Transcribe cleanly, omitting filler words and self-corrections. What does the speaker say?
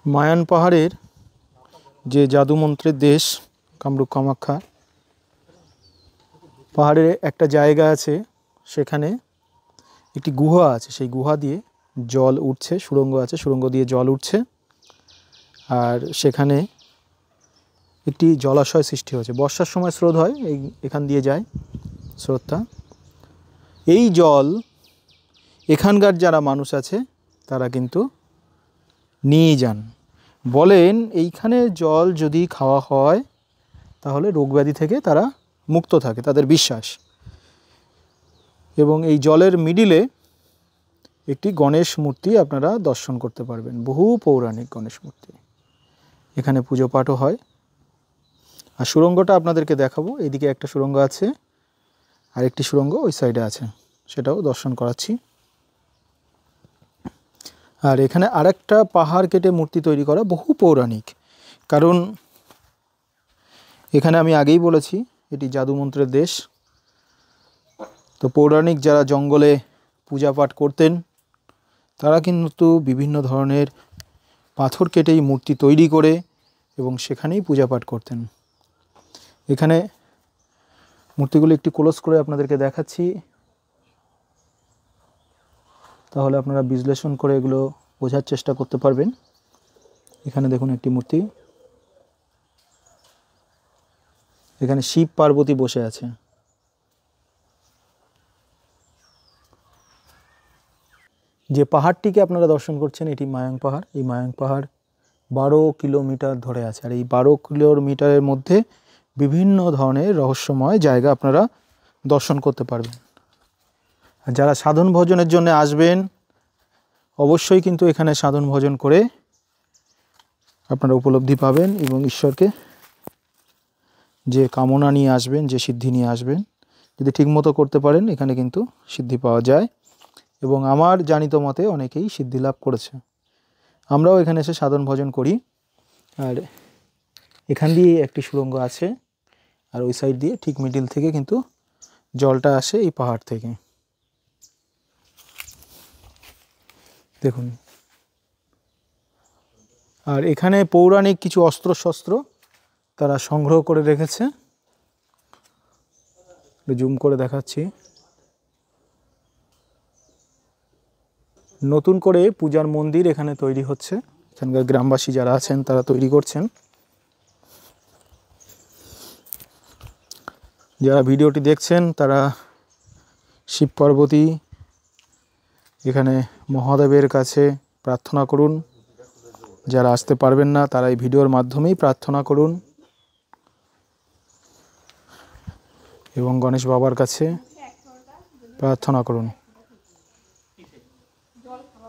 Mayan পাহাড়ের যে জাদুমন্ত্রের দেশ কামরূপ কামাখ্যা পাহাড়ে একটা জায়গা আছে, সেখানে একটি গুহা আছে। সেই গুহা দিয়ে জল উঠছে, সুড়ঙ্গ আছে, সুড়ঙ্গ দিয়ে জল উঠছে। আর সেখানে একটি জলাশয় সৃষ্টি হয়েছে। বর্ষার সময় স্রোত হয়, এখান দিয়ে যায় স্রোতটা। এই জল এখানকার যারা মানুষ আছে তারা কিন্তু নিয়ে যান। বলেন এইখানে জল যদি খাওয়া হয় তাহলে রোগব্যাধি থেকে তারা মুক্ত থাকে, তাদের বিশ্বাস। এবং এই জলের মিডিলে একটি গণেশ মূর্তি আপনারা দর্শন করতে পারবেন, বহু পৌরাণিক গণেশ মূর্তি। এখানে পুজো পাঠও হয়। আর সুড়ঙ্গটা আপনাদেরকে দেখাবো। এইদিকে একটা সুড়ঙ্গ আছে, আর একটি সুড়ঙ্গ ওই সাইডে আছে, সেটাও দর্শন করাচ্ছি। আর এখানে আরেকটা পাহাড় কেটে মূর্তি তৈরি করা, বহু পৌরাণিক। কারণ এখানে আমি আগেই বলেছি এটি জাদুমন্ত্রের দেশ। তো পৌরাণিক যারা জঙ্গলে পূজা পাঠ করতেন তারা কিন্তু বিভিন্ন ধরনের পাথর কেটেই মূর্তি তৈরি করে এবং সেখানেই পূজা পাঠ করতেন। এখানে মূর্তিগুলো একটু ক্লোজ করে আপনাদেরকে দেখাচ্ছি, তাহলে আপনারা বিশ্লেষণ করে এগুলো বোঝার চেষ্টা করতে পারবেন। এখানে দেখুন একটি মূর্তি, এখানে শিব পার্বতী বসে আছে। যে পাহাড়টিকে আপনারা দর্শন করছেন এটি মায়াং পাহাড়। এই মায়াং পাহাড় 12 কিলোমিটার ধরে আছে। আর এই 12 কিলোমিটারের মধ্যে বিভিন্ন ধরনের রহস্যময় জায়গা আপনারা দর্শন করতে পারবেন। আর যারা সাধন ভজনের জন্য আসবেন অবশ্যই কিন্তু এখানে সাধন ভজন করে আপনারা উপলব্ধি পাবেন এবং ঈশ্বরকে যে কামনা নিয়ে আসবেন, যে সিদ্ধি নিয়ে আসবেন, যদি ঠিকমতো করতে পারেন এখানে কিন্তু সিদ্ধি পাওয়া যায়। এবং আমার জানিত মতে অনেকেই সিদ্ধি লাভ করেছে। আমরাও এখানে এসে সাধন ভজন করি। আর এখান দিয়ে একটি সুড়ঙ্গ আছে, আর ওই সাইড দিয়ে ঠিক মিডিল থেকে কিন্তু জলটা আসে এই পাহাড় থেকে। দেখুন, আর এখানে পৌরাণিক কিছু অস্ত্রশস্ত্র তারা সংগ্রহ করে রেখেছে, জুম করে দেখাচ্ছি। নতুন করে পূজার মন্দির এখানে তৈরি হচ্ছে, এখানকার গ্রামবাসী যারা আছেন তারা তৈরি করছেন। যারা ভিডিওটি দেখছেন তারা শিব পার্বতী এখানে মহাদেবের কাছে প্রার্থনা করুন। যারা আসতে পারবেন না তারা এই ভিডিওর মাধ্যমেই প্রার্থনা করুন এবং গণেশ বাবার কাছে প্রার্থনা করুন।